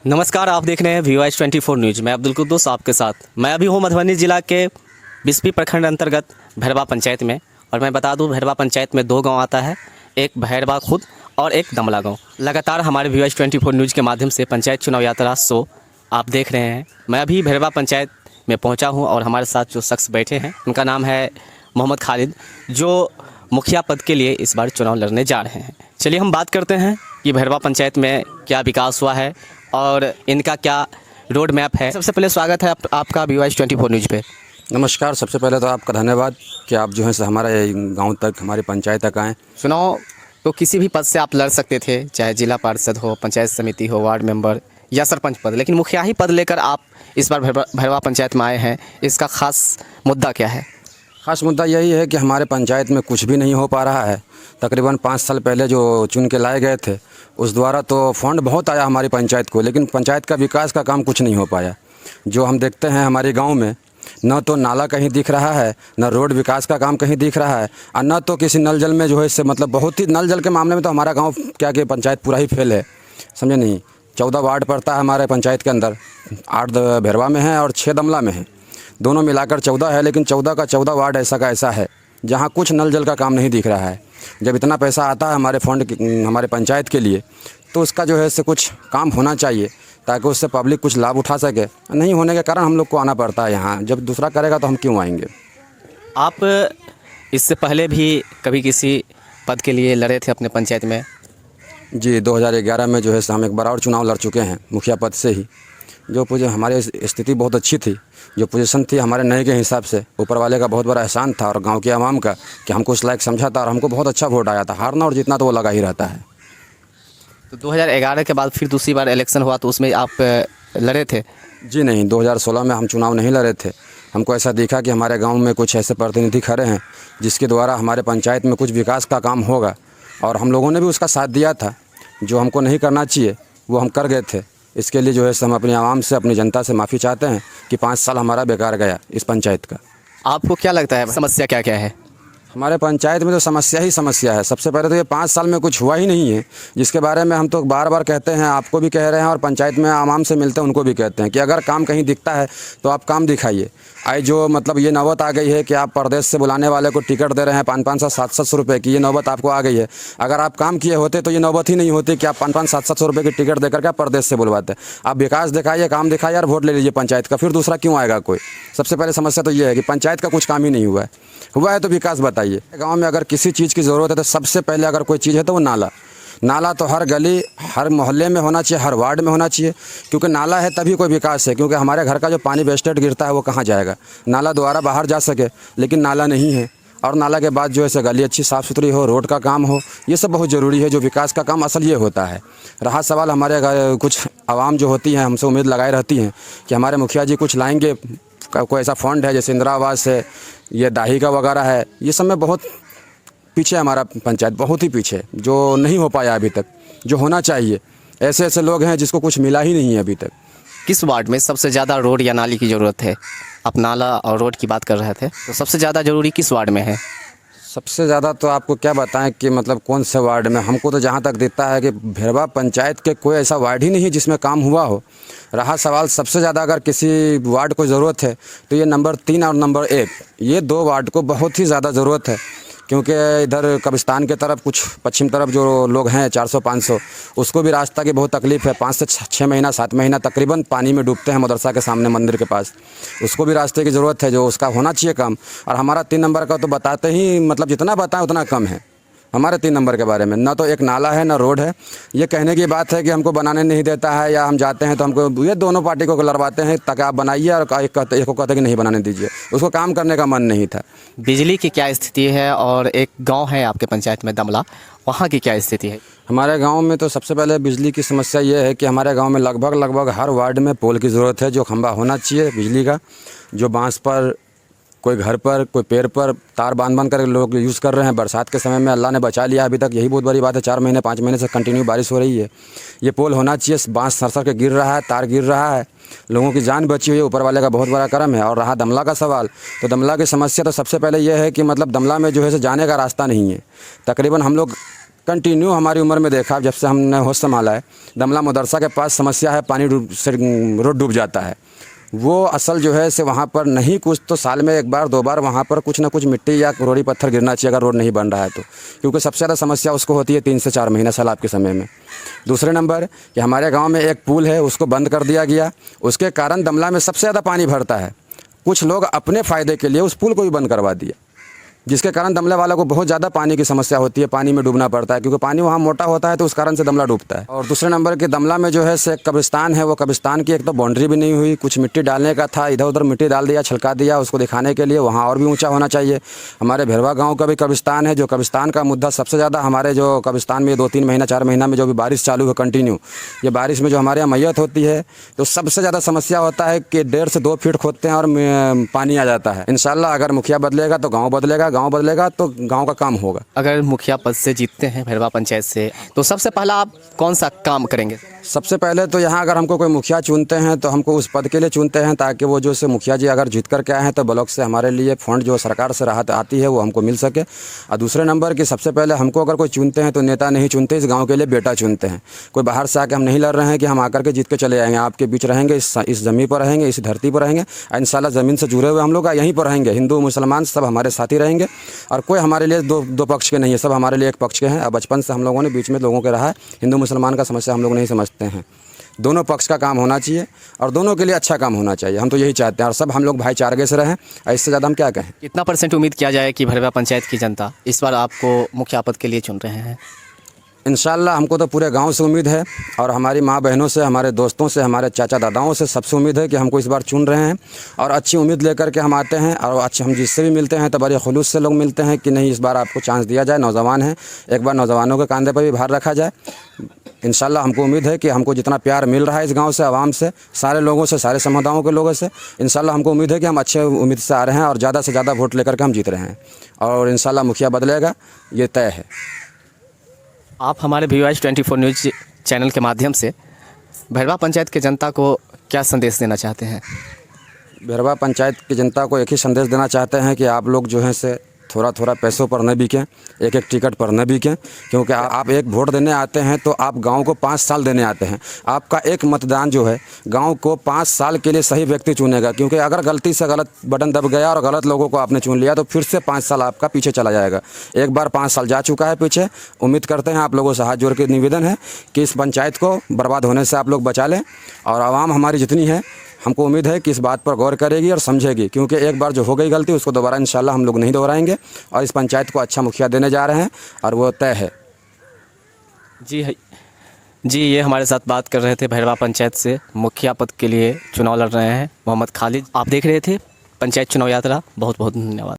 नमस्कार, आप देख रहे हैं VOH24 न्यूज़। मैं अब्दुल कुद्दूस आपके साथ। मैं अभी हूँ मधुबनी जिला के बिस्पी प्रखंड अंतर्गत भैरवा पंचायत में। और मैं बता दूँ, भैरवा पंचायत में 2 गांव आता है, एक भैरवा खुद और एक दमला गांव। लगातार हमारे VOH24 न्यूज़ के माध्यम से पंचायत चुनाव यात्रा शो आप देख रहे हैं। मैं अभी भैरवा पंचायत में पहुँचा हूँ और हमारे साथ जो शख्स बैठे हैं उनका नाम है मोहम्मद खालिद, जो मुखिया पद के लिए इस बार चुनाव लड़ने जा रहे हैं। चलिए हम बात करते हैं कि भैरवा पंचायत में क्या विकास हुआ है और इनका क्या रोड मैप है। सबसे पहले स्वागत है आपका VOH24 न्यूज़ पे। नमस्कार। सबसे पहले तो आपका धन्यवाद कि आप जो है से हमारे गांव तक, हमारी पंचायत तक आएँ। चुनाव तो किसी भी पद से आप लड़ सकते थे, चाहे जिला पार्षद हो, पंचायत समिति हो, वार्ड मेंबर या सरपंच पद, लेकिन मुखिया ही पद लेकर आप इस बार भैरवा पंचायत में आए हैं। इसका खास मुद्दा क्या है? ख़ास मुद्दा यही है कि हमारे पंचायत में कुछ भी नहीं हो पा रहा है। तकरीबन 5 साल पहले जो चुन के लाए गए थे उस द्वारा तो फंड बहुत आया हमारी पंचायत को, लेकिन पंचायत का विकास का काम कुछ नहीं हो पाया। जो हम देखते हैं हमारे गांव में न तो नाला कहीं दिख रहा है, न रोड विकास का काम कहीं दिख रहा है, और न तो किसी नल जल में जो है इससे मतलब बहुत ही नल जल के मामले में तो हमारा गाँव क्या कि पंचायत पूरा ही फेल है, समझे नहीं। 14 वार्ड पड़ता है हमारे पंचायत के अंदर, 8 भैरवा में है और 6 दमला में है, दोनों मिलाकर 14 है, लेकिन 14 का 14 वार्ड ऐसा का ऐसा है जहाँ कुछ नल जल का काम नहीं दिख रहा है। जब इतना पैसा आता है हमारे फंड हमारे पंचायत के लिए, तो उसका जो है इससे कुछ काम होना चाहिए ताकि उससे पब्लिक कुछ लाभ उठा सके। नहीं होने के कारण हम लोग को आना पड़ता है यहाँ। जब दूसरा करेगा तो हम क्यों आएंगे। आप इससे पहले भी कभी किसी पद के लिए लड़े थे अपने पंचायत में? जी, 2011 में जो है हम एक बार और चुनाव लड़ चुके हैं मुखिया पद से ही। जो हमारी स्थिति बहुत अच्छी थी, जो पोजीशन थी हमारे नए के हिसाब से ऊपर वाले का बहुत बड़ा एहसान था और गांव के आवाम का कि हमको उस लायक समझा था और हमको बहुत अच्छा वोट आया था। हारना और जीतना तो वो लगा ही रहता है। तो 2011 के बाद फिर दूसरी बार इलेक्शन हुआ तो उसमें आप लड़े थे? जी नहीं, 2016 में हम चुनाव नहीं लड़े थे। हमको ऐसा दिखा कि हमारे गाँव में कुछ ऐसे प्रतिनिधि खड़े हैं जिसके द्वारा हमारे पंचायत में कुछ विकास का काम होगा, और हम लोगों ने भी उसका साथ दिया था। जो हमको नहीं करना चाहिए वो हम कर गए थे। इसके लिए जो है हम अपनी आवाम से, अपनी जनता से माफ़ी चाहते हैं कि 5 साल हमारा बेकार गया इस पंचायत का। आपको क्या लगता है समस्या क्या क्या है? हमारे पंचायत में तो समस्या ही समस्या है। सबसे पहले तो ये 5 साल में कुछ हुआ ही नहीं है, जिसके बारे में हम तो बार बार कहते हैं, आपको भी कह रहे हैं और पंचायत में आवाम से मिलते हैं उनको भी कहते हैं कि अगर काम कहीं दिखता है तो आप काम दिखाइए। आई जो मतलब ये नौबत आ गई है कि आप प्रदेश से बुलाने वाले को टिकट दे रहे हैं 500-500, 700 रुपये की, ये नौबत आपको आ गई है। अगर आप काम किए होते तो ये नौबत ही नहीं होती कि आप 500-500, 700 रुपये की टिकट देकर के आप प्रदेश से बुलवाते। आप विकास दिखाइए, काम दिखाइए और वोट ले लीजिए पंचायत का, फिर दूसरा क्यों आएगा कोई। सबसे पहले समस्या तो ये है कि पंचायत का कुछ काम ही नहीं हुआ है तो विकास बताइए। गाँव में अगर किसी चीज़ की ज़रूरत है तो सबसे पहले अगर कोई चीज़ है तो वो नाला तो हर गली, हर मोहल्ले में होना चाहिए, हर वार्ड में होना चाहिए, क्योंकि नाला है तभी कोई विकास है। क्योंकि हमारे घर का जो पानी वेस्टेज गिरता है वो कहाँ जाएगा, नाला द्वारा बाहर जा सके, लेकिन नाला नहीं है। और नाला के बाद जो है गली अच्छी साफ़ सुथरी हो, रोड का काम हो, ये सब बहुत ज़रूरी है। जो विकास का काम असल ये होता है। रहा सवाल हमारे कुछ आवाम जो होती हैं हमसे उम्मीद लगाए रहती हैं कि हमारे मुखिया जी कुछ लाएंगे, कोई ऐसा फंड है जैसे इंदिरा आवास है, ये दाही का वगैरह है, ये सब में बहुत पीछे हमारा पंचायत, बहुत ही पीछे, जो नहीं हो पाया अभी तक, जो होना चाहिए। ऐसे ऐसे लोग हैं जिसको कुछ मिला ही नहीं है अभी तक। किस वार्ड में सबसे ज़्यादा रोड या नाली की ज़रूरत है? आप नाला और रोड की बात कर रहे थे, तो सबसे ज़्यादा ज़रूरी किस वार्ड में है? सबसे ज़्यादा तो आपको क्या बताएं कि मतलब कौन से वार्ड में। हमको तो जहाँ तक दिखता है कि भैरवा पंचायत के कोई ऐसा वार्ड ही नहीं है जिसमें काम हुआ हो। रहा सवाल सबसे ज़्यादा अगर किसी वार्ड को ज़रूरत है तो ये नंबर 3 और नंबर 1, ये 2 वार्ड को बहुत ही ज़्यादा ज़रूरत है। क्योंकि इधर कब्रिस्तान के तरफ कुछ पश्चिम तरफ जो लोग हैं 400-500, उसको भी रास्ता की बहुत तकलीफ़ है। 5 से 6 महीना 7 महीना तकरीबन पानी में डूबते हैं मदरसा के सामने मंदिर के पास, उसको भी रास्ते की ज़रूरत है, जो उसका होना चाहिए काम। और हमारा 3 नंबर का तो बताते ही मतलब जितना बताएं उतना कम है हमारे 3 नंबर के बारे में। ना तो एक नाला है ना रोड है। ये कहने की बात है कि हमको बनाने नहीं देता है, या हम जाते हैं तो हमको ये दोनों पार्टी को लड़वाते हैं ताकि आप बनाइए, और एक को कहते कि नहीं बनाने दीजिए। उसको काम करने का मन नहीं था। बिजली की क्या स्थिति है? और एक गांव है आपके पंचायत में दमला, वहाँ की क्या स्थिति है? हमारे गांव में तो सबसे पहले बिजली की समस्या ये है कि हमारे गांव में लगभग हर वार्ड में पोल की ज़रूरत है, जो खंभा होना चाहिए बिजली का, जो बांस पर, कोई घर पर, कोई पेड़ पर तार बांध कर लोग यूज़ कर रहे हैं। बरसात के समय में अल्लाह ने बचा लिया अभी तक, यही बहुत बड़ी बात है। 4 महीने 5 महीने से कंटिन्यू बारिश हो रही है। ये पोल होना चाहिए। बांस सर के गिर रहा है, तार गिर रहा है, लोगों की जान बची हुई है, ऊपर वाले का बहुत बड़ा करम है। और रहा दमला का सवाल, तो दमला की समस्या तो सबसे पहले यह है कि मतलब दमला में जो है जाने का रास्ता नहीं है। तकरीबन हम लोग कंटिन्यू हमारी उम्र में देखा, जब से हमने होश संभाला है, दमला मदरसा के पास समस्या है, पानी से रोड डूब जाता है। वो असल जो है से वहाँ पर नहीं, कुछ तो साल में एक बार दो बार वहाँ पर कुछ ना कुछ मिट्टी या रोड़ी पत्थर गिरना चाहिए अगर रोड नहीं बन रहा है तो, क्योंकि सबसे ज़्यादा समस्या उसको होती है 3 से 4 महीना सैलाब के समय में। दूसरे नंबर कि हमारे गांव में एक पुल है, उसको बंद कर दिया गया, उसके कारण दमला में सबसे ज़्यादा पानी भरता है। कुछ लोग अपने फ़ायदे के लिए उस पुल को भी बंद करवा दिया, जिसके कारण दमला वाला को बहुत ज़्यादा पानी की समस्या होती है, पानी में डूबना पड़ता है, क्योंकि पानी वहाँ मोटा होता है तो उस कारण से दमला डूबता है। और दूसरे नंबर के दमला में जो है से कब्रिस्तान है, वो कब्रिस्तान की एक तो बाउंड्री भी नहीं हुई, कुछ मिट्टी डालने का था, इधर उधर मिट्टी डाल दिया, छलका दिया उसको दिखाने के लिए, वहाँ और भी ऊँचा होना चाहिए। हमारे भेरवा गाँव का भी कब्रिस्तान है, जो कब्रिस्तान का मुद्दा सबसे ज़्यादा हमारे जो कब्रिस्तान में 2-3 महीना 4 महीना में जो भी बारिश चालू है कंटिन्यू, ये बारिश में जो हमारे यहाँ मैयत होती है तो सबसे ज़्यादा समस्या होता है कि 1.5 से 2 फीट खोदते हैं और पानी आ जाता है। इंशाल्लाह अगर मुखिया बदलेगा तो गाँव बदलेगा, गाँव बदलेगा तो गांव का काम होगा। अगर मुखिया पद से जीतते हैं भैरवा पंचायत से, तो सबसे पहला आप कौन सा काम करेंगे? सबसे पहले तो यहाँ अगर हमको कोई मुखिया चुनते हैं तो हमको उस पद के लिए चुनते हैं ताकि वो जो से मुखिया जी अगर जीत कर के आए हैं तो ब्लॉक से हमारे लिए फंड जो सरकार से राहत आती है वो हमको मिल सके। और दूसरे नंबर कि सबसे पहले हमको अगर कोई चुनते हैं तो नेता नहीं चुनते, इस गाँव के लिए बेटा चुनते हैं। कोई बाहर से आके हम नहीं लड़ रहे हैं कि हम आकर के जीत के चले आएंगे, आपके बीच रहेंगे, इस ज़मीन पर रहेंगे, इस धरती पर रहेंगे, इंशाल्लाह ज़मीन से जुड़े हुए हम लोग यहीं पर रहेंगे। हिंदू मुसलमान सब हमारे साथी रहेंगे और कोई हमारे लिए दो पक्ष के नहीं है, सब हमारे लिए एक पक्ष के हैं। और बचपन से हम लोगों ने बीच में लोगों के रहा है, हिंदू मुसलमान का समस्या हम लोग नहीं समझते हैं। दोनों पक्ष का काम होना चाहिए और दोनों के लिए अच्छा काम होना चाहिए, हम तो यही चाहते हैं। और सब हम लोग भाईचारे से रहें, इससे ज़्यादा हम क्या कहें। कितना % उम्मीद किया जाए कि भैरवा पंचायत की जनता इस बार आपको मुखिया पद के लिए चुन रहे हैं? इंशाल्लाह हमको तो पूरे गांव से उम्मीद है और हमारी माँ बहनों से, हमारे दोस्तों से, हमारे चाचा दादाओं से, सबसे उम्मीद है कि हमको इस बार चुन रहे हैं। और अच्छी उम्मीद लेकर के हम आते हैं और अच्छे हम जिससे भी मिलते हैं तो बड़े खुलूस से लोग मिलते हैं कि नहीं इस बार आपको चांस दिया जाए, नौजवान हैं, एक बार नौजवानों के कंधे पर भी भार रखा जाए। इंशाल्लाह हमको उम्मीद है कि हमको जितना प्यार मिल रहा है इस गांव से, आवाम से, सारे लोगों से, सारे समुदायों के लोगों से, इंशाल्लाह हमको उम्मीद है कि हम अच्छे उम्मीद से आ रहे हैं और ज़्यादा से ज़्यादा वोट लेकर के हम जीत रहे हैं और इंशाल्लाह मुखिया बदलेगा, ये तय है। आप हमारे VOH24 न्यूज़ चैनल के माध्यम से भैरवा पंचायत की जनता को क्या संदेश देना चाहते हैं? भेरवा पंचायत की जनता को एक ही संदेश देना चाहते हैं कि आप लोग जो हैं से थोड़ा थोड़ा पैसों पर न बिकें, एक एक टिकट पर न बिकें, क्योंकि आप एक वोट देने आते हैं तो आप गांव को 5 साल देने आते हैं। आपका एक मतदान जो है गांव को 5 साल के लिए सही व्यक्ति चुनेगा, क्योंकि अगर गलती से गलत बटन दब गया और गलत लोगों को आपने चुन लिया तो फिर से 5 साल आपका पीछे चला जाएगा। एक बार 5 साल जा चुका है पीछे। उम्मीद करते हैं आप लोगों से हाथ जोड़ के निवेदन है कि इस पंचायत को बर्बाद होने से आप लोग बचा लें और आवाम हमारी जितनी है हमको उम्मीद है कि इस बात पर गौर करेगी और समझेगी, क्योंकि एक बार जो हो गई गलती उसको दोबारा इंशाल्लाह हम लोग नहीं दोहराएंगे और इस पंचायत को अच्छा मुखिया देने जा रहे हैं और वो तय है। जी, ये हमारे साथ बात कर रहे थे भैरवा पंचायत से मुखिया पद के लिए चुनाव लड़ रहे हैं मोहम्मद खालिद। आप देख रहे थे पंचायत चुनाव यात्रा। बहुत बहुत धन्यवाद।